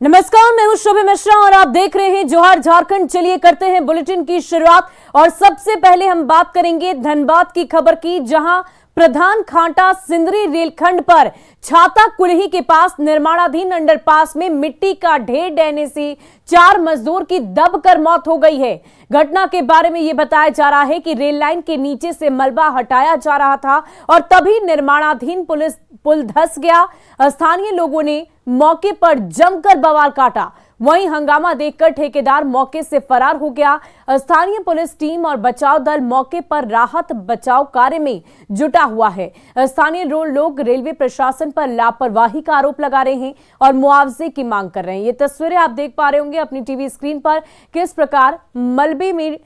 नमस्कार, मैं हूं शोभा मिश्रा और आप देख रहे हैं जोहार झारखंड। चलिए करते हैं बुलेटिन की शुरुआत और सबसे पहले हम बात करेंगे धनबाद की खबर की, जहां प्रधान खांटा सिंदरी रेलखंड पर छाता कुल्ही के पास निर्माणाधीन अंडरपास में मिट्टी का ढेर डहने से 4 मजदूर की दबकर मौत हो गई है। घटना के बारे में यह बताया जा रहा है कि रेल लाइन के नीचे से मलबा हटाया जा रहा था और तभी निर्माणाधीन पुल धंस गया। स्थानीय लोगों ने मौके पर जमकर बवाल काटा। वहीं हंगामा देखकर ठेकेदार मौके से फरार हो गया। स्थानीय पुलिस टीम और बचाव दल मौके पर राहत बचाव कार्य में जुटा हुआ है। स्थानीय लोग रेलवे प्रशासन पर लापरवाही का आरोप लगा रहे हैं और मुआवजे की मांग कर रहे हैं। ये तस्वीरें आप देख पा रहे होंगे अपनी टीवी स्क्रीन पर, किस प्रकार मलबे में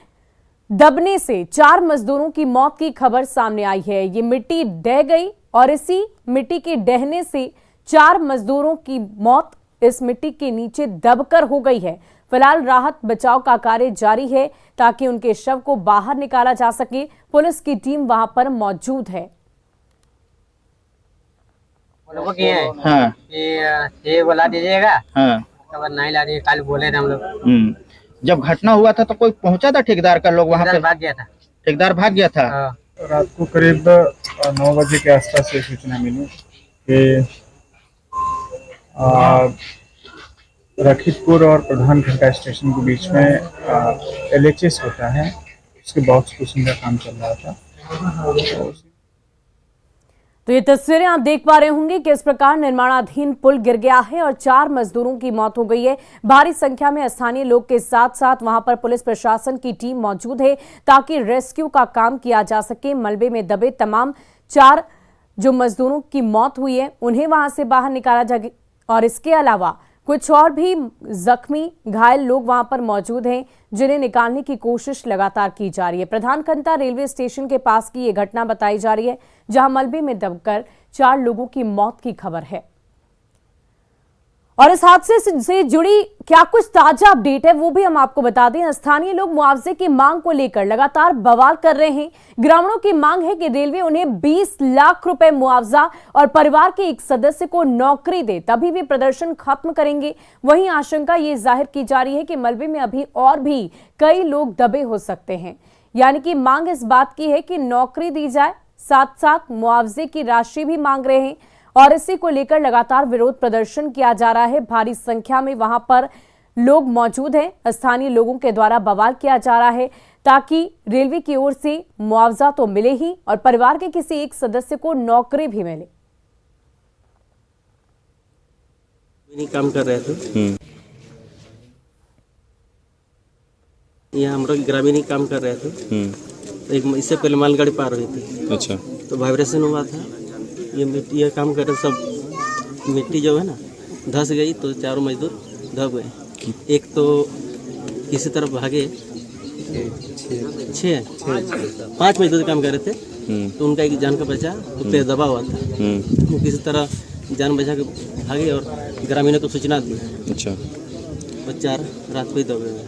दबने से 4 मजदूरों की मौत की खबर सामने आई है। ये मिट्टी ढह गई और इसी मिट्टी के ढहने से 4 मजदूरों की मौत इस मिट्टी के नीचे दबकर हो गई है। फिलहाल राहत बचाव का कार्य जारी है ताकि उनके शव को बाहर निकाला जा सके। पुलिस की टीम वहां पर मौजूद है। हाँ। ये बुला दीजिएगा। हाँ। खबर नहीं ला रही, कल बोले थे हम लोग। जब घटना हुआ था तो कोई पहुंचा था ठेकेदार का लोग वहाँ पे? भाग गया था। ठेकेदार भाग गया था। रात को करीब 9 बजे के आसपास ये सूचना मिली कि रखीतपुर और प्रधान घाटा स्टेशन के बीच में LHS होता है, उसके बॉक्स पुशिंग का काम चल रहा था। तो ये तस्वीरें आप देख पा रहे होंगे कि इस प्रकार निर्माणाधीन पुल गिर गया है और 4 मजदूरों की मौत हो गई है। भारी संख्या में स्थानीय लोग के साथ साथ वहां पर पुलिस प्रशासन की टीम मौजूद है ताकि रेस्क्यू का काम किया जा सके। मलबे में दबे तमाम 4 जो मजदूरों की मौत हुई है उन्हें वहां से बाहर निकाला जाए और इसके अलावा कुछ और भी जख्मी घायल लोग वहां पर मौजूद हैं जिन्हें निकालने की कोशिश लगातार की जा रही है। प्रधान खंता रेलवे स्टेशन के पास की यह घटना बताई जा रही है जहां मलबे में दबकर 4 लोगों की मौत की खबर है। और इस हादसे से जुड़ी क्या कुछ ताजा अपडेट है वो भी हम आपको बता दें। स्थानीय लोग मुआवजे की मांग को लेकर लगातार बवाल कर रहे हैं। ग्रामीणों की मांग है कि रेलवे उन्हें 20 लाख रुपए मुआवजा और परिवार के एक सदस्य को नौकरी दे, तभी वे प्रदर्शन खत्म करेंगे। वहीं आशंका ये जाहिर की जा रही है कि मलबे में अभी और भी कई लोग दबे हो सकते हैं। यानी कि मांग इस बात की है कि नौकरी दी जाए, साथ साथ मुआवजे की राशि भी मांग रहे हैं और इसी को लेकर लगातार विरोध प्रदर्शन किया जा रहा है। भारी संख्या में वहां पर लोग मौजूद हैं। स्थानीय लोगों के द्वारा बवाल किया जा रहा है ताकि रेलवे की ओर से मुआवजा तो मिले ही और परिवार के किसी एक सदस्य को नौकरी भी मिले। काम कर रहे थे यहाँ, हम लोग ग्रामीण काम कर रहे थे। एक इससे पहले मालगाड़ी पार हुई थी। अच्छा। तो वाइब्रेशन हुआ था। ये मिट्टी ये काम कर रहे सब, मिट्टी जो है ना धंस गई तो 4 मजदूर दब गए। एक तो किसी तरफ भागे, 5 मजदूर काम कर रहे थे तो उनका एक जान का बचा उत्ते दबा हुआ था। वो किसी तरह जान बचा के भागे और ग्रामीणों को सूचना दी। अच्छा। और 4 रात को ही दबे हुए।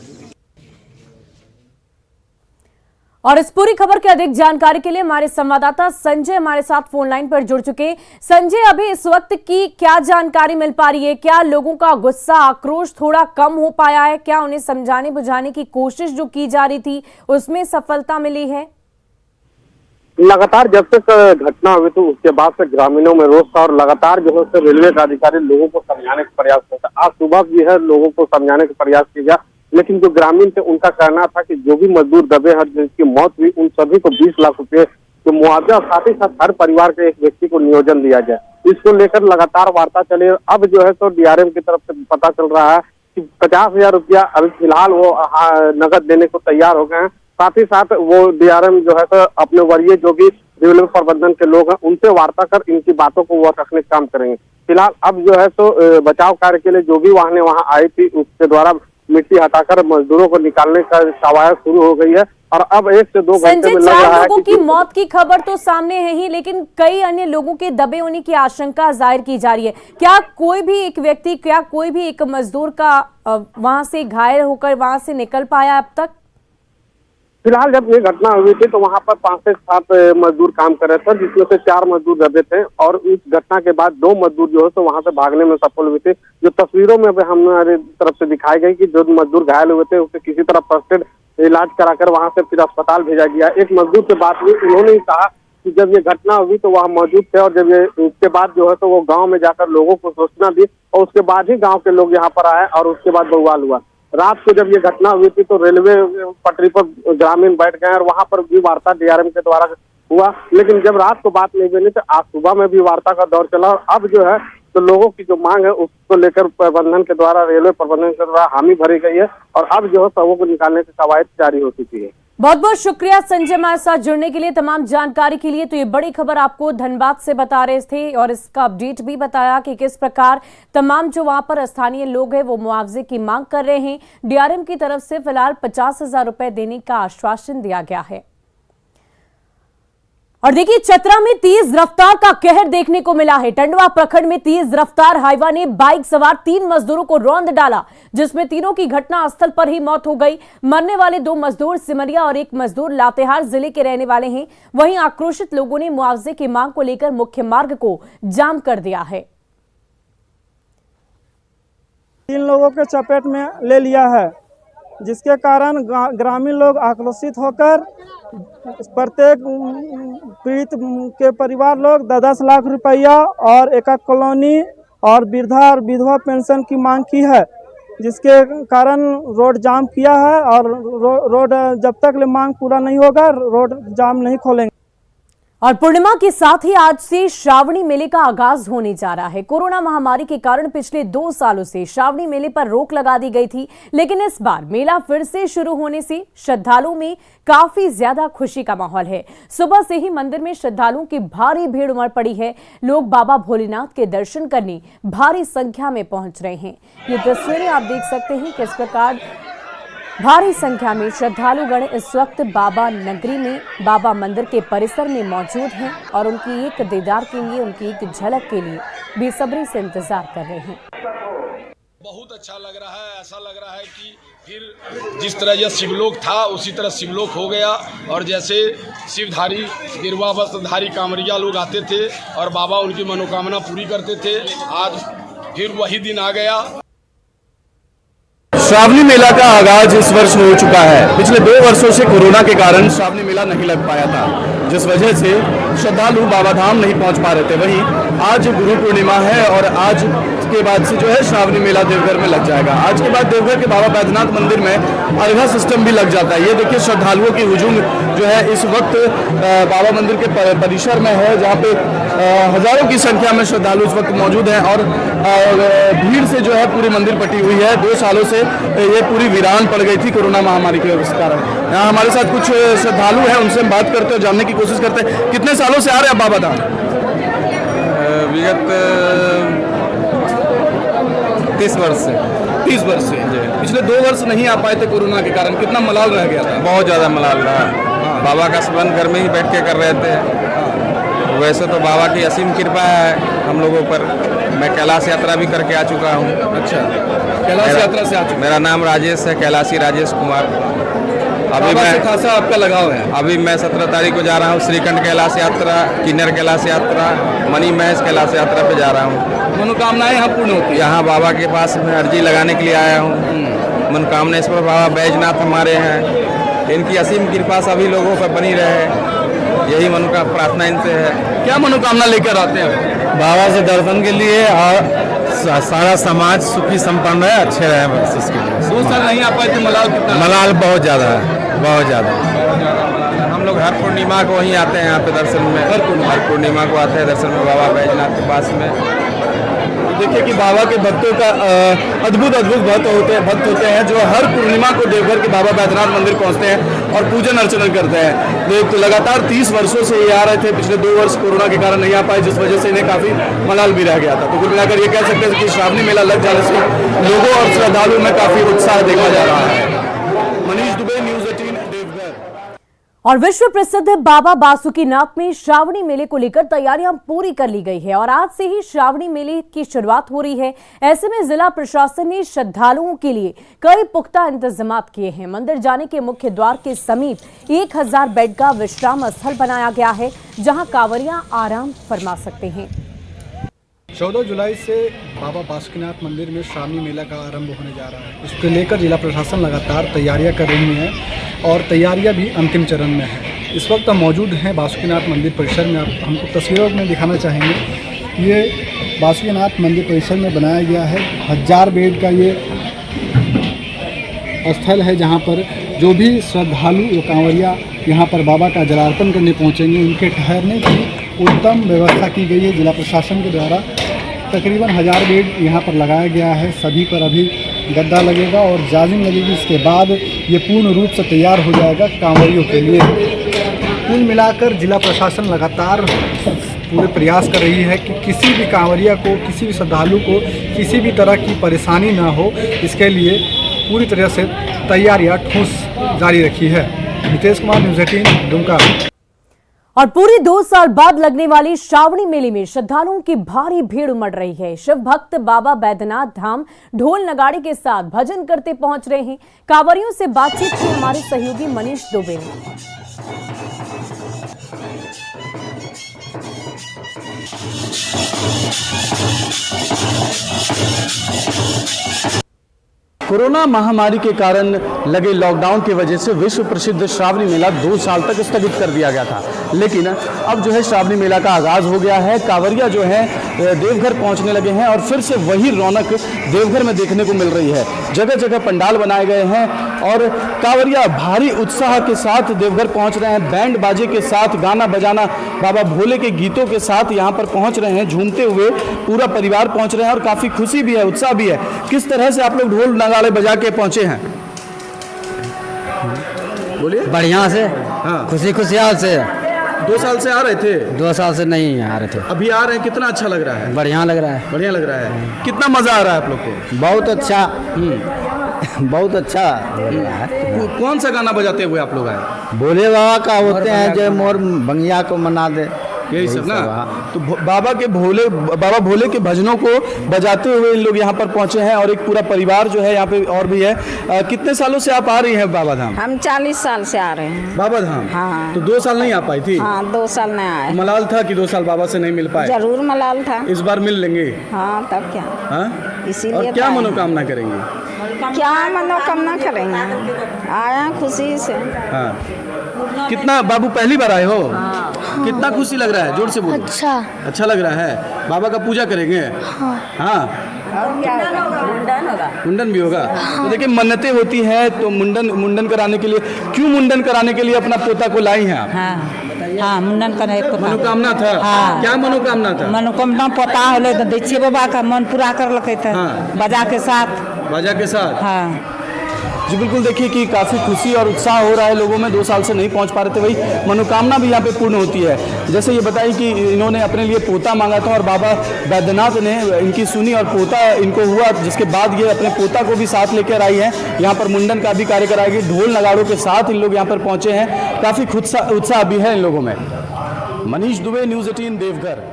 और इस पूरी खबर की अधिक जानकारी के लिए हमारे संवाददाता संजय हमारे साथ फोन लाइन पर जुड़ चुके हैं। संजय, अभी इस वक्त की क्या जानकारी मिल पा रही है? क्या लोगों का गुस्सा, आक्रोश थोड़ा कम हो पाया है? क्या उन्हें समझाने बुझाने की कोशिश जो की जा रही थी उसमें सफलता मिली है? लगातार जब तक घटना हुई तो उसके बाद से ग्रामीणों में रोष था और लगातार जो है रेलवे का अधिकारी लोगों को समझाने का प्रयास करता। आज सुबह भी है लोगों को समझाने का प्रयास किया, लेकिन जो ग्रामीण थे उनका कहना था कि जो भी मजदूर दबे हैं जिनकी मौत हुई उन सभी को 20 लाख रुपए तो मुआवजा और साथ ही साथ हर परिवार के एक व्यक्ति को नियोजन दिया जाए। इसको लेकर लगातार वार्ता चली। अब जो है तो DRM की तरफ से पता चल रहा है कि 50,000 रुपया अभी फिलहाल वो नगद देने को तैयार हो गए हैं। साथ ही साथ वो DRM जो है तो अपने वरीय जो भी रेलवे प्रबंधन के लोग हैं उनसे वार्ता कर इनकी बातों को वो रखने का काम करेंगे। फिलहाल अब जो है तो बचाव कार्य के लिए जो भी वाहनें वहाँ आई थी उसके द्वारा मिट्टी हटाकर मजदूरों को निकालने का कवायद शुरू हो गई है और अब 1 से 2 घंटे में लग रहा है। लोगों की मौत की खबर तो सामने है ही, लेकिन कई अन्य लोगों के दबे होने की आशंका जाहिर की जा रही है। क्या कोई भी एक व्यक्ति, क्या कोई भी एक मजदूर का वहां से घायल होकर वहां से निकल पाया अब तक? फिलहाल जब ये घटना हुई थी तो वहां पर 5 से 7 मजदूर काम कर रहे थे, जिसमें से 4 मजदूर दबे थे और इस घटना के बाद 2 मजदूर जो है तो वहां से भागने में सफल हुए थे। जो तस्वीरों में हमारे तरफ से दिखाई गई कि जो मजदूर घायल हुए थे उसे किसी तरह फर्स्ट एड इलाज कराकर वहां से फिर अस्पताल भेजा गया। एक मजदूर से बात हुई, उन्होंने ही कहा कि जब ये घटना हुई तो वहाँ मौजूद थे और जब ये उसके बाद जो है तो वो गाँव में जाकर लोगों को सूचना दी और उसके बाद ही गाँव के लोग यहाँ पर आए और उसके बाद बवाल हुआ। रात को जब ये घटना हुई थी तो रेलवे पटरी पर ग्रामीण बैठ गए और वहां पर भी वार्ता डीआरएम के द्वारा हुआ, लेकिन जब रात को बात नहीं बनी तो आज सुबह में भी वार्ता का दौर चला और अब जो है तो लोगों की जो मांग है उसको लेकर प्रबंधन के द्वारा, रेलवे प्रबंधन के द्वारा हामी भरी गई है और अब जो है शवों को निकालने की कवायद जारी हो चुकी है। बहुत बहुत शुक्रिया संजय हमारे साथ जुड़ने के लिए, तमाम जानकारी के लिए। तो ये बड़ी खबर आपको धनबाद से बता रहे थे और इसका अपडेट भी बताया कि किस प्रकार तमाम जो वहां पर स्थानीय लोग हैं वो मुआवजे की मांग कर रहे हैं। डीआरएम की तरफ से फिलहाल 50,000 रुपए देने का आश्वासन दिया गया है। और देखिए चतरा में तेज रफ्तार का कहर देखने को मिला है। टंडवा प्रखंड में तेज रफ्तार हाईवा ने बाइक सवार 3 मजदूरों को रौंद डाला, जिसमें तीनों की घटना स्थल पर ही मौत हो गई। मरने वाले 2 मजदूर सिमरिया और 1 मजदूर लातेहार जिले के रहने वाले हैं। वहीं आक्रोशित लोगों ने मुआवजे की मांग को लेकर मुख्य मार्ग को जाम कर दिया है। 3 लोगों के चपेट में ले लिया है, जिसके कारण ग्रामीण लोग आक्रोशित होकर प्रत्येक पीड़ित के परिवार लोग 10-10 लाख रुपया और एक कॉलोनी और वृद्धा और विधवा पेंशन की मांग की है, जिसके कारण रोड जाम किया है और रोड जब तक मांग पूरा नहीं होगा रोड जाम नहीं खोलेंगे। और पूर्णिमा के साथ ही आज से श्रावणी मेले का आगाज होने जा रहा है। कोरोना महामारी के कारण पिछले 2 सालों से श्रावणी मेले पर रोक लगा दी गई थी, लेकिन इस बार मेला फिर से शुरू होने से श्रद्धालुओं में काफी ज्यादा खुशी का माहौल है। सुबह से ही मंदिर में श्रद्धालुओं की भारी भीड़ उमड़ पड़ी है। लोग बाबा भोलेनाथ के दर्शन करने भारी संख्या में पहुंच रहे हैं। ये तस्वीरें आप देख सकते हैं किस प्रकार भारी संख्या में श्रद्धालुगण इस वक्त बाबा नगरी में बाबा मंदिर के परिसर में मौजूद हैं और उनकी एक दीदार के लिए, उनकी एक झलक के लिए बेसब्री से इंतजार कर रहे हैं। बहुत अच्छा लग रहा है। ऐसा लग रहा है कि फिर जिस तरह यह शिवलोक था उसी तरह शिवलोक हो गया और जैसे शिवधारी गिरवा वस्त्रधारी कांवरिया लोग आते थे और बाबा उनकी मनोकामना पूरी करते थे, आज फिर वही दिन आ गया। श्रावणी मेला का आगाज इस वर्ष हो चुका है। पिछले 2 वर्षों से कोरोना के कारण श्रावणी मेला नहीं लग पाया था, जिस वजह से श्रद्धालु बाबा धाम नहीं पहुंच पा रहे थे। वहीं आज गुरु पूर्णिमा है और आज के बाद से जो है श्रावणी मेला देवघर में लग जाएगा। आज के बाद देवघर के बाबा बैद्यनाथ मंदिर में अर्घा सिस्टम भी लग जाता है। ये देखिए श्रद्धालुओं की हुजूम जो है इस वक्त बाबा मंदिर के परिसर में है, जहाँ पे हजारों की संख्या में श्रद्धालु इस वक्त मौजूद हैं और भीड़ से जो है पूरी मंदिर पटी हुई है। 2 सालों से ये पूरी वीरान पड़ गई थी कोरोना महामारी के कारण। यहाँ हमारे साथ कुछ श्रद्धालु हैं, उनसे हम बात करते हैं, जानने की कोशिश करते हैं। कितने सालों से आ रहे हैं बाबा धाम? विगत 30 वर्ष से। 30 वर्ष से। पिछले 2 वर्ष नहीं आ पाए थे कोरोना के कारण। कितना मलाल रह गया था? बहुत ज़्यादा मलाल रहा। बाबा का स्मरण घर में ही बैठ के कर रहे थे। वैसे तो बाबा की असीम कृपा है हम लोगों पर। मैं कैलाश यात्रा भी करके आ चुका हूँ। अच्छा, कैलाश यात्रा से आ चुका। मेरा नाम राजेश है, कैलाशी राजेश कुमार। अभी मैं खासा आपका लगाव है। अभी मैं 17 तारीख को जा रहा हूँ श्रीखंड कैलाश यात्रा, किन्नर कैलाश यात्रा, मणि महेश कैलाश यात्रा पे जा रहा हूँ। मनोकामनाएं यहाँ पूर्ण होती है? यहाँ बाबा के पास मैं अर्जी लगाने के लिए आया हूँ। मनोकामनेश्वर बाबा बैजनाथ हमारे हैं, इनकी असीम कृपा सभी लोगों पर बनी रहे, यही मनोकामना प्रार्थना इनसे है। क्या मनोकामना लेकर आते हैं? बाबा से दर्शन के लिए और सारा समाज सुखी संपन्न रहे, अच्छे रहे, बस इसके लिए। 2 साल नहीं आ पाए थे। मलाल कितना? मलाल बहुत ज़्यादा है, बहुत ज़्यादा। हम लोग हर पूर्णिमा को वहीं आते हैं यहाँ पे दर्शन में। हर पूर्णिमा को आते हैं दर्शन में बाबा बैजनाथ के पास में। देखिए कि बाबा के भक्तों का अद्भुत भक्त होते हैं जो हर पूर्णिमा को देवघर के बाबा बैद्यनाथ मंदिर पहुंचते हैं और पूजन अर्चना करते हैं। तो लगातार 30 वर्षों से ये आ रहे थे। पिछले 2 वर्ष कोरोना के कारण नहीं आ पाए, जिस वजह से इन्हें काफी मलाल भी रह गया था। तो कुल मिलाकर ये कह सकते हैं कि श्रावणी मेला लग जाने से लोगों और श्रद्धालुओं में काफी उत्साह देखा जा रहा है। मनीष दुबे, न्यूज़ 18 देवघर। और विश्व प्रसिद्ध बाबा बासुकीनाथ में श्रावणी मेले को लेकर तैयारियां पूरी कर ली गई है और आज से ही श्रावणी मेले की शुरुआत हो रही है। ऐसे में जिला प्रशासन ने श्रद्धालुओं के लिए कई पुख्ता इंतजाम किए हैं। मंदिर जाने के मुख्य द्वार के समीप 1000 बेड का विश्राम स्थल बनाया गया है, जहां कांवरियां आराम फरमा सकते हैं। 14 जुलाई से बाबा बासुकीनाथ मंदिर में श्रावणी मेला का आरंभ होने जा रहा है। इसको लेकर जिला प्रशासन लगातार तैयारियां कर रही है और तैयारियां भी अंतिम चरण में है। इस वक्त हम मौजूद हैं बासुकीनाथ मंदिर परिसर में। आप हमको तस्वीरों में दिखाना चाहेंगे। ये बासुकीनाथ मंदिर परिसर में बनाया गया है 1000 बेड का ये स्थल है, जहाँ पर जो भी श्रद्धालु या कांवरिया यहाँ पर बाबा का जलार्पण करने पहुँचेंगे, उनके ठहरने की उत्तम व्यवस्था की गई है जिला प्रशासन के द्वारा। तकरीबन 1000 बेड यहाँ पर लगाया गया है। सभी पर अभी गद्दा लगेगा और जाजिम लगेगी। इसके बाद ये पूर्ण रूप से तैयार हो जाएगा कांवरियों के लिए। कुल मिलाकर जिला प्रशासन लगातार पूरे प्रयास कर रही है कि किसी भी कांवरिया को, किसी भी श्रद्धालु को किसी भी तरह की परेशानी ना हो, इसके लिए पूरी तरह से तैयारियां ठोस जारी रखी है। नितेश कुमार, न्यूज़ 18, दुमका। और पूरी 2 साल बाद लगने वाली श्रावणी मेले में श्रद्धालुओं की भारी भीड़ उमड़ रही है। शिव भक्त बाबा बैद्यनाथ धाम ढोल नगाड़े के साथ भजन करते पहुंच रहे हैं। कांवरियों से बातचीत की हमारे सहयोगी मनीष दुबे ने। कोरोना महामारी के कारण लगे लॉकडाउन की वजह से विश्व प्रसिद्ध श्रावणी मेला 2 साल तक स्थगित कर दिया गया था, लेकिन अब जो है श्रावणी मेला का आगाज़ हो गया है। कांवरिया जो है देवघर पहुंचने लगे हैं और फिर से वही रौनक देवघर में देखने को मिल रही है। जगह जगह पंडाल बनाए गए हैं और कांवरिया भारी उत्साह के साथ देवघर पहुंच रहे हैं। बैंड बाजे के साथ, गाना बजाना, बाबा भोले के गीतों के साथ यहाँ पर पहुँच रहे हैं। झूमते हुए पूरा परिवार पहुँच रहे हैं और काफ़ी खुशी भी है, उत्साह भी है। किस तरह से आप लोग ढोल नगाड़े बजा के पहुंचे हैं? बोलिए। बढ़िया से, हाँ, खुशी खुशियाल से। 2 साल से आ रहे थे? 2 साल से नहीं आ रहे थे, अभी आ रहे हैं। कितना अच्छा लग रहा है? बढ़िया लग रहा है। बढ़िया लग रहा है। कितना मजा आ रहा है आप लोग को? बहुत अच्छा, बहुत अच्छा लग रहा है। कौन सा गाना बजाते हुए आप लोग आए? भोले बाबा का होते हैं जो मोर भंगिया को मना दे, यही सब ना। तो बाबा भोले के भजनों को बजाते हुए इन लोग यहाँ पर पहुँचे हैं और एक पूरा परिवार जो है यहाँ पे और भी है। कितने सालों से आप आ रही हैं बाबा धाम? हम 40 साल से आ रहे हैं बाबा धाम। हाँ। तो 2 साल नहीं आ पाई थी? हाँ, 2 साल नहीं आए। मलाल था कि 2 साल बाबा से नहीं मिल पाए? जरूर मलाल था। इस बार मिल लेंगे? हाँ, तब क्या। हाँ? इसीलिए और क्या मनोकामना करेंगे? क्या मनोकामना करेंगे? आया खुशी से। हाँ। कितना बाबू पहली बार आए हो? हाँ। कितना खुशी लग रहा है? जोर से बोलो। अच्छा लग रहा है। बाबा का पूजा करेंगे? हाँ। मुंडन भी होगा। हाँ। तो देखिए, मन्नतें होती हैं तो मुंडन कराने के लिए, क्यों मुंडन कराने के लिए अपना पोता को लाई हैं आप? हाँ, मुंडन करने मनोकामना था। हाँ। क्या मनोकामना था? मनोकामना पोता होले तो देखिए बाबा का मन पूरा कर लगे थे। हाँ। बाजा के साथ। हाँ जी, बिल्कुल। देखिए कि काफ़ी खुशी और उत्साह हो रहा है लोगों में। 2 साल से नहीं पहुंच पा रहे थे, वही मनोकामना भी यहाँ पे पूर्ण होती है। जैसे ये बताई कि इन्होंने अपने लिए पोता मांगा था और बाबा बैद्यनाथ ने इनकी सुनी और पोता इनको हुआ, जिसके बाद ये अपने पोता को भी साथ लेकर आई है। यहाँ पर मुंडन का भी कार्य कराएगी। ढोल नगाड़ों के साथ इन लोग यहाँ पर पहुँचे हैं। काफ़ी उत्साह भी है इन लोगों में। मनीष दुबे, न्यूज़ 18, देवघर।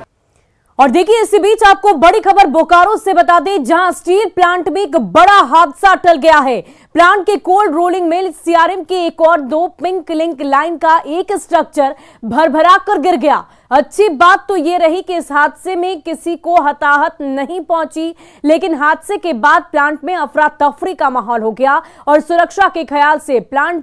और देखिए, इसी बीच आपको बड़ी खबर बोकारो से बता दें, जहां स्टील प्लांट में एक बड़ा हादसा टल गया है। प्लांट के कोल्ड रोलिंग मिल सीआरएम के एक और 2 पिंक लिंक लाइन का एक स्ट्रक्चर भरभरा कर गिर गया। अच्छी बात तो ये रही कि इस हादसे में किसी को हताहत नहीं पहुंची, लेकिन हादसे के बाद प्लांट में अफरा तफरी का माहौल हो गया और सुरक्षा के ख्याल से प्लांट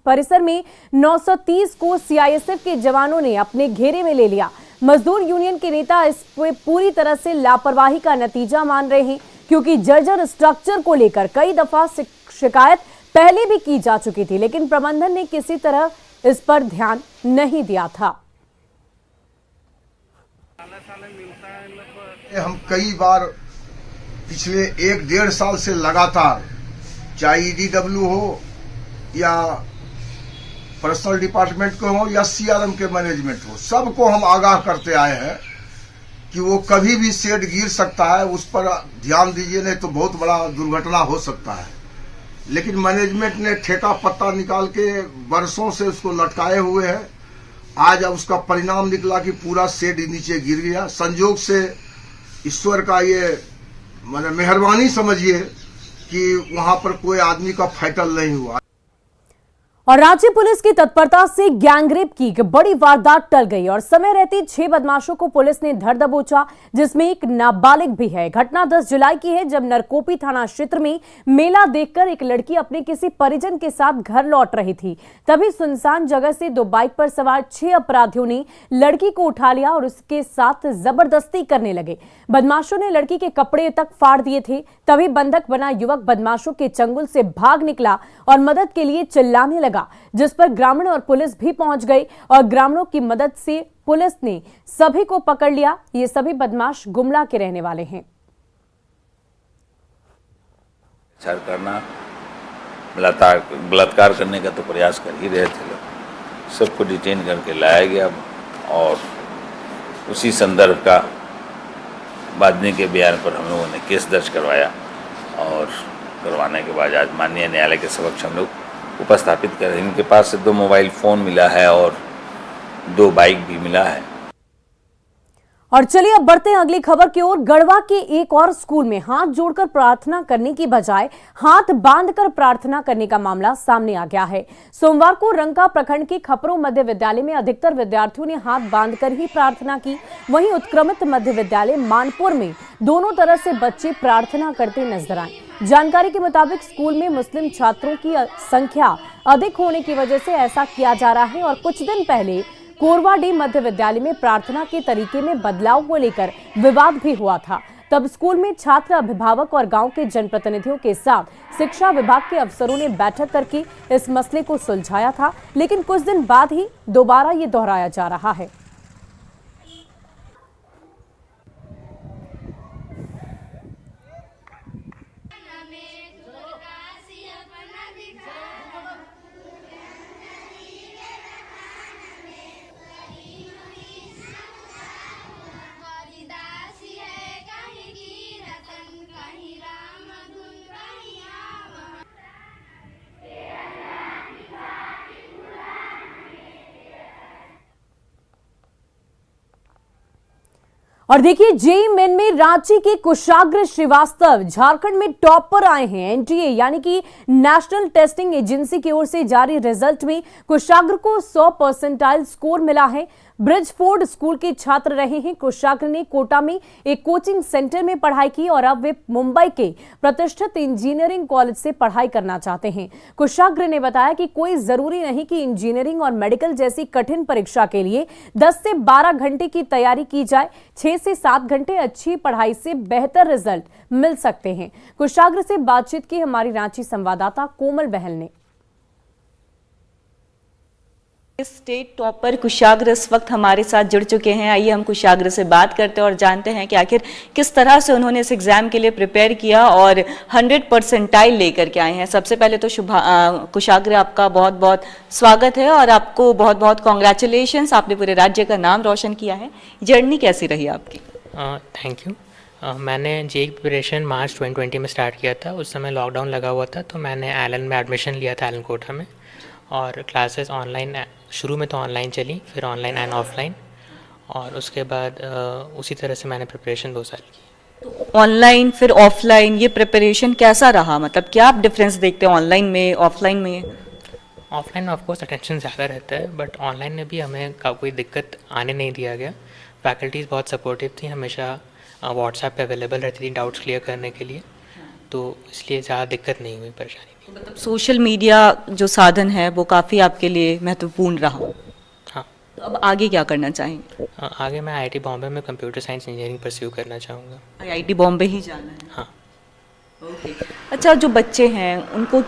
परिसर में 930 को सीआईएसएफ के जवानों ने अपने घेरे में ले लिया। मजदूर यूनियन के नेता इस पूरी तरह से लापरवाही का नतीजा मान रहे हैं, क्योंकि जर्जर स्ट्रक्चर को लेकर कई दफा शिकायत पहले भी की जा चुकी थी, लेकिन प्रबंधन ने किसी तरह इस पर ध्यान नहीं दिया था। हम कई बार पिछले 1-1.5 साल से लगातार, चाहे ईडीडब्ल्यू हो या पर्सनल डिपार्टमेंट को हो या सीआरएम के मैनेजमेंट हो, सबको हम आगाह करते आए हैं कि वो कभी भी शेड गिर सकता है, उस पर ध्यान दीजिए, नहीं तो बहुत बड़ा दुर्घटना हो सकता है। लेकिन मैनेजमेंट ने ठेका पत्ता निकाल के वर्षों से उसको लटकाए हुए है। आज अब उसका परिणाम निकला कि पूरा शेड नीचे गिर गया। संजोग से ईश्वर का ये माने मेहरबानी समझिए कि वहां पर कोई आदमी का फैटल नहीं हुआ। और रांची पुलिस की तत्परता से गैंगरेप की एक बड़ी वारदात टल गई और समय रहते 6 बदमाशों को पुलिस ने धर दबोचा, जिसमें एक नाबालिग भी है। घटना 10 जुलाई की है, जब नरकोपी थाना क्षेत्र में मेला देखकर एक लड़की अपने किसी परिजन के साथ घर लौट रही थी। तभी सुनसान जगह से 2 बाइक पर सवार 6 अपराधियों ने लड़की को उठा लिया और उसके साथ जबरदस्ती करने लगे। बदमाशों ने लड़की के कपड़े तक फाड़ दिए थे। तभी बंधक बना युवक बदमाशों के चंगुल से भाग निकला और मदद के लिए चिल्लाने लगा, जिस पर ग्रामीण और पुलिस भी पहुंच गई और ग्रामीणों की मदद से पुलिस ने सभी को पकड़ लिया। ये सभी बदमाश गुमला के रहने वाले हैं। करना बलात्कार करने का तो प्रयास कर ही रहे थे लोग। सबको डिटेन करके लाया गया और उसी संदर्भ का बादने के बयान पर हम लोगों ने केस दर्ज करवाया और करवाने के बाद आज माननीय न्यायालय के समक्ष हम लोग उपस्थापित कर। इनके पास से 2 मोबाइल फोन मिला है और 2 बाइक भी मिला है। और चलिए अब बढ़ते हैं अगली खबर की ओर। गढ़वा के एक और स्कूल में हाथ जोड़कर प्रार्थना करने की बजाय हाथ बांधकर प्रार्थना करने का मामला सामने आ गया है। सोमवार को रंका प्रखंड के खपरों मध्य विद्यालय में अधिकतर विद्यार्थियों ने हाथ बांधकर ही प्रार्थना की। वहीं उत्क्रमित मध्य विद्यालय मानपुर में दोनों तरह से बच्चे प्रार्थना करते नजर आए। जानकारी के मुताबिक स्कूल में मुस्लिम छात्रों की संख्या अधिक होने की वजह से ऐसा किया जा रहा है और कुछ दिन पहले कोरवाडीह मध्य विद्यालय में प्रार्थना के तरीके में बदलाव को लेकर विवाद भी हुआ था। तब स्कूल में छात्र, अभिभावक और गांव के जनप्रतिनिधियों के साथ शिक्षा विभाग के अफसरों ने बैठक करके इस मसले को सुलझाया था, लेकिन कुछ दिन बाद ही दोबारा ये दोहराया जा रहा है। और देखिए, जेईई मेन में रांची के कुशाग्र श्रीवास्तव झारखंड में टॉप पर आए हैं। एनटीए यानी कि नेशनल टेस्टिंग एजेंसी की ओर से जारी रिजल्ट में कुशाग्र को 100% स्कोर मिला है। ब्रिजफोर्ड स्कूल के छात्र रहे हैं। कुशाग्र ने कोटा में एक कोचिंग सेंटर में पढ़ाई की और अब वे मुंबई के प्रतिष्ठित इंजीनियरिंग कॉलेज से पढ़ाई करना चाहते हैं। कुशाग्र ने बताया कि कोई जरूरी नहीं कि इंजीनियरिंग और मेडिकल जैसी कठिन परीक्षा के लिए 10 से 12 घंटे की तैयारी की जाए। 6 से 7 घंटे अच्छी पढ़ाई से बेहतर रिजल्ट मिल सकते हैं। कुशाग्र से बातचीत की हमारी रांची संवाददाता कोमल बहल ने। स्टेट टॉपर कुशाग्र इस वक्त हमारे साथ जुड़ चुके हैं। आइए हम कुशाग्र से बात करते हैं और जानते हैं कि आखिर किस तरह से उन्होंने इस एग्जाम के लिए प्रिपेयर किया और 100% लेकर के आए हैं। सबसे पहले तो कुशाग्र, आपका बहुत बहुत स्वागत है और आपको बहुत बहुत कॉन्ग्रेचुलेशंस। आपने पूरे राज्य का नाम रोशन किया है। जर्नी कैसी रही आपकी? Thank you. मैंने जेईई प्रिपरेशन मार्च 2020 में स्टार्ट किया था। उस समय लॉकडाउन लगा हुआ था, तो मैंने एलन में एडमिशन लिया था, एलन कोटा में। और क्लासेस ऑनलाइन, शुरू में तो ऑनलाइन चली, फिर ऑनलाइन एंड ऑफलाइन, और उसके बाद उसी तरह से मैंने प्रिपरेशन 2 साल की। तो ऑनलाइन फिर ऑफलाइन, ये प्रिपरेशन कैसा रहा? मतलब क्या आप डिफरेंस देखते हैं ऑनलाइन में ऑफलाइन में? ऑफलाइन में ऑफकोर्स अटेंशन ज़्यादा रहता है, बट ऑनलाइन में भी हमें कोई दिक्कत आने नहीं दिया गया। फैकल्टीज़ बहुत सपोर्टिव थी, हमेशा व्हाट्सएप पे अवेलेबल रहती थी डाउट्स क्लियर करने के लिए, तो इसलिए ज़्यादा दिक्कत नहीं हुई, परेशानी नहीं। मतलब सोशल मीडिया जो साधन है वो काफ़ी आपके लिए महत्वपूर्ण रहा। हाँ। तो अब आगे क्या करना चाहेंगे? आगे मैं आईआईटी बॉम्बे में कंप्यूटर साइंस इंजीनियरिंग परस्यू करना चाहूँगा। आईआईटी बॉम्बे ही जाना है? हाँ। ओके। अच्छा, जो बच्चे हैं उनको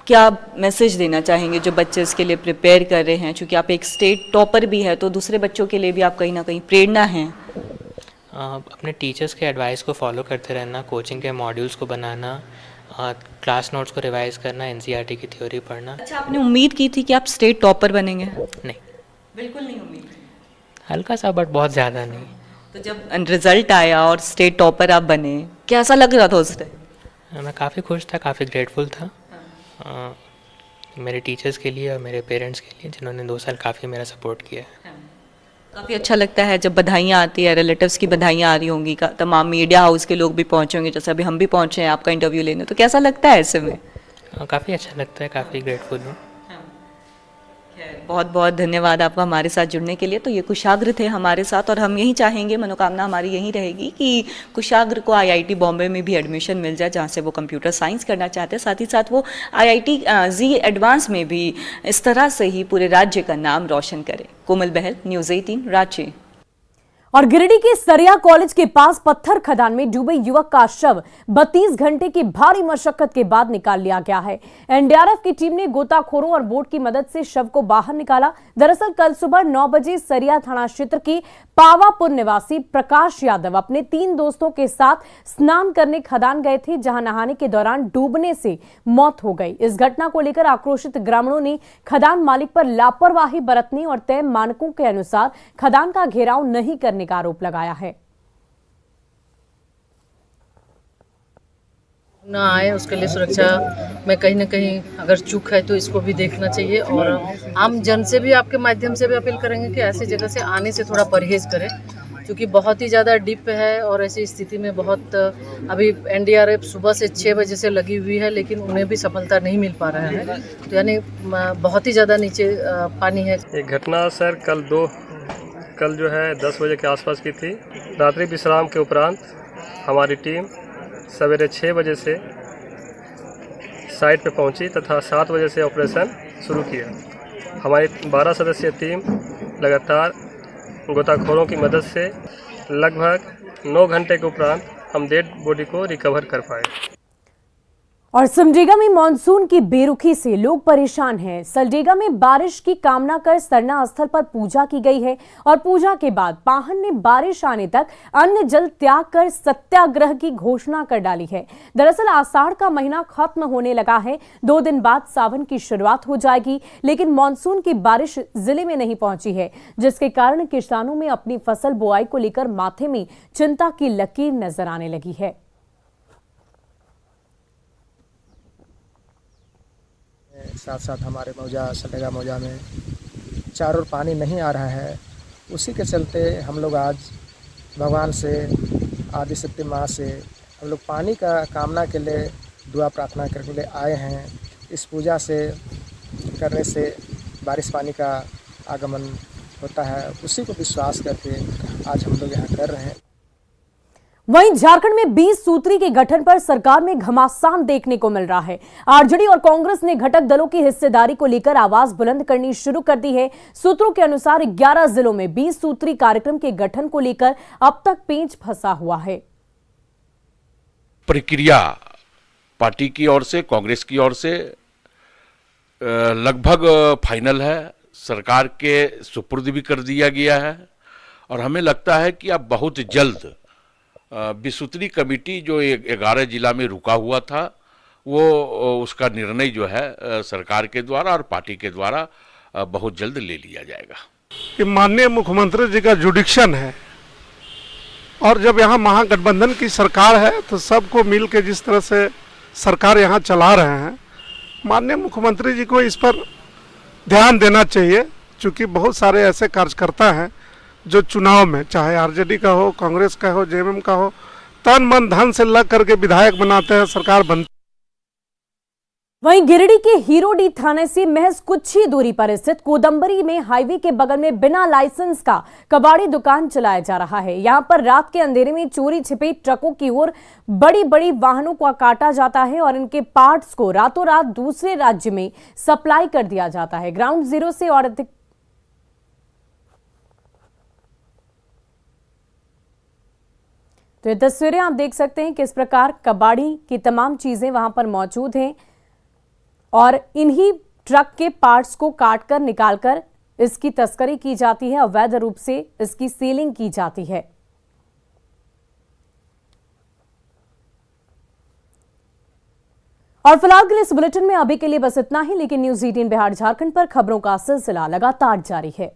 क्या मैसेज देना चाहेंगे, जो बच्चे इसके लिए प्रिपेयर कर रहे हैं? चूँकि आप एक स्टेट टॉपर भी है, तो दूसरे बच्चों के लिए भी आप कहीं ना कहीं प्रेरणा हैं। अपने टीचर्स के एडवाइस को फॉलो करते रहना, कोचिंग के मॉड्यूल्स को बनाना, क्लास नोट्स को रिवाइज करना, एनसीईआरटी की थ्योरी पढ़ना। अच्छा, आपने उम्मीद की थी कि आप स्टेट टॉपर बनेंगे? नहीं, बिल्कुल नहीं उम्मीद थी। हल्का सा, बट बहुत ज़्यादा नहीं। तो जब रिजल्ट आया और स्टेट टॉपर आप बने, कैसा लग रहा था उस टाइम? मैं काफ़ी खुश था, काफ़ी ग्रेटफुल था मेरे टीचर्स के लिए और मेरे पेरेंट्स के लिए, जिन्होंने 2 साल काफ़ी मेरा सपोर्ट किया है। काफ़ी अच्छा लगता है जब बधाइयाँ आती है, रिलेटिव्स की बधाइयाँ आ रही होंगी, तमाम मीडिया हाउस के लोग भी पहुँचे होंगे, जैसे अभी हम भी पहुँचे हैं आपका इंटरव्यू लेने, तो कैसा लगता है ऐसे में? काफ़ी अच्छा लगता है, काफ़ी ग्रेटफुल हूँ। बहुत बहुत धन्यवाद आपका हमारे साथ जुड़ने के लिए। तो ये कुशाग्र थे हमारे साथ, और हम यही चाहेंगे, मनोकामना हमारी यही रहेगी कि कुशाग्र को IIT बॉम्बे में भी एडमिशन मिल जाए, जहाँ से वो कंप्यूटर साइंस करना चाहते हैं, साथ ही साथ वो IIT जी एडवांस में भी इस तरह से ही पूरे राज्य का नाम रोशन करें। कोमल बहल, न्यूज़ 18, रांची। और गिरिडीह के सरिया कॉलेज के पास पत्थर खदान में डूबे युवक का शव 32 घंटे की भारी मशक्कत के बाद निकाल लिया गया है। एनडीआरएफ की टीम ने गोताखोरों और बोट की मदद से शव को बाहर निकाला। दरअसल कल सुबह 9 बजे सरिया थाना क्षेत्र की पावापुर निवासी प्रकाश यादव अपने 3 दोस्तों के साथ स्नान करने खदान गए थे, जहां नहाने के दौरान डूबने से मौत हो गई। इस घटना को लेकर आक्रोशित ग्रामीणों ने खदान मालिक पर लापरवाही बरतने और तय मानकों के अनुसार खदान का घेराव नहीं करने का आरोप लगाया है। ना आए उसके लिए सुरक्षा में कहीं ना कहीं अगर चूक है तो इसको भी देखना चाहिए, और आम जन से भी आपके माध्यम से भी अपील करेंगे कि ऐसी जगह से आने से थोड़ा परहेज करें, क्योंकि बहुत ही ज़्यादा डिप है और ऐसी स्थिति में बहुत अभी एनडीआरएफ सुबह से 6 बजे से लगी हुई है, लेकिन उन्हें भी सफलता नहीं मिल पा रहा है, तो यानी बहुत ही ज़्यादा नीचे पानी है। ये घटना सर कल जो है 10 बजे के आसपास की थी। रात्रि विश्राम के उपरांत हमारी टीम सवेरे 6 बजे से साइट पे पहुंची तथा 7 बजे से ऑपरेशन शुरू किया। हमारी 12 सदस्यीय टीम लगातार गोताखोरों की मदद से लगभग 9 घंटे के उपरांत हम डेड बॉडी को रिकवर कर पाए। और सिमडेगा में मानसून की बेरुखी से लोग परेशान हैं। सलडेगा में बारिश की कामना कर सरना स्थल पर पूजा की गई है और पूजा के बाद पाहन ने बारिश आने तक अन्न जल त्याग कर सत्याग्रह की घोषणा कर डाली है। दरअसल आषाढ़ का महीना खत्म होने लगा है, 2 दिन बाद सावन की शुरुआत हो जाएगी, लेकिन मानसून की बारिश जिले में नहीं पहुंची है, जिसके कारण किसानों में अपनी फसल बुआई को लेकर माथे में चिंता की लकीर नजर आने लगी है। साथ साथ हमारे सलडेगा मौजा में चारों ओर पानी नहीं आ रहा है। उसी के चलते हम लोग आज भगवान से, आदिशक्ति माँ से हम लोग पानी का कामना के लिए दुआ प्रार्थना करने के लिए आए हैं। इस पूजा से करने से बारिश पानी का आगमन होता है, उसी को विश्वास करके आज हम लोग यहाँ कर रहे हैं। वहीं झारखंड में 20 सूत्री के गठन पर सरकार में घमासान देखने को मिल रहा है। आरजेडी और कांग्रेस ने घटक दलों की हिस्सेदारी को लेकर आवाज बुलंद करनी शुरू कर दी है। सूत्रों के अनुसार 11 जिलों में 20 सूत्री कार्यक्रम के गठन को लेकर अब तक पेंच फंसा हुआ है। प्रक्रिया पार्टी की ओर से, कांग्रेस की ओर से लगभग फाइनल है, सरकार के सुपुर्द भी कर दिया गया है और हमें लगता है कि अब बहुत जल्द विसूत्री कमेटी जो 11 जिला में रुका हुआ था, वो उसका निर्णय जो है सरकार के द्वारा और पार्टी के द्वारा बहुत जल्द ले लिया जाएगा। कि माननीय मुख्यमंत्री जी का जुडिक्शन है और जब यहाँ महागठबंधन की सरकार है तो सबको मिल के जिस तरह से सरकार यहाँ चला रहे हैं, माननीय मुख्यमंत्री जी को इस पर ध्यान देना चाहिए, क्योंकि बहुत सारे ऐसे कार्यकर्ता हैं जो चुनाव में, चाहे आरजेडी का हो, कांग्रेस का हो, जेएमएम का हो, तन मन धन से लग करके विधायक बनाते हैं, सरकार बनती। वहीं गिरिडीह के हीरोडी थाने से महज कुछ ही दूरी पर स्थित कोदम्बरी में हाईवे के बगल में बिना लाइसेंस का कबाड़ी दुकान चलाया जा रहा है। यहां पर रात के अंधेरे में चोरी छिपे ट्रकों की ओर बड़ी बड़ी वाहनों को काटा जाता है और इनके पार्ट्स को रातों रात दूसरे राज्य में सप्लाई कर दिया जाता है। ग्राउंड जीरो से और अधिक तो ये तस्वीरें आप देख सकते हैं किस प्रकार कबाड़ी की तमाम चीजें वहां पर मौजूद हैं और इन्हीं ट्रक के पार्ट्स को काटकर निकालकर इसकी तस्करी की जाती है, अवैध रूप से इसकी सीलिंग की जाती है। और फिलहाल के लिए इस बुलेटिन में अभी के लिए बस इतना ही, लेकिन न्यूज़ 18 बिहार झारखंड पर खबरों का सिलसिला लगातार जारी है।